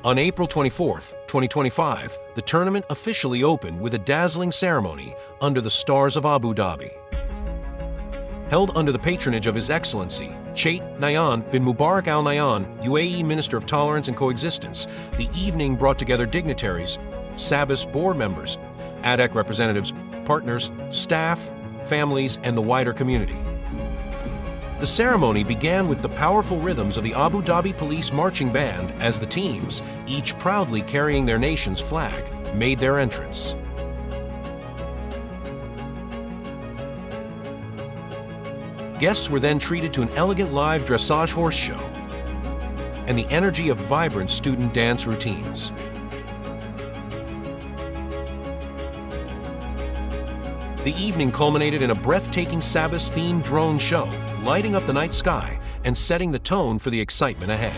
On April 24, 2025, the tournament officially opened with a dazzling ceremony under the stars of Abu Dhabi. Held under the patronage of His Excellency, Sheikh Nahyan bin Mubarak Al Nahyan, UAE Minister of Tolerance and Coexistence, the evening brought together dignitaries, SABIS board members, ADEC representatives, partners, staff, families, and the wider community. The ceremony began with the powerful rhythms of the Abu Dhabi Police Marching Band as the teams, each proudly carrying their nation's flag, made their entrance. Guests were then treated to an elegant live dressage horse show and the energy of vibrant student dance routines. The evening culminated in a breathtaking SABIS-themed drone show, lighting up the night sky and setting the tone for the excitement ahead.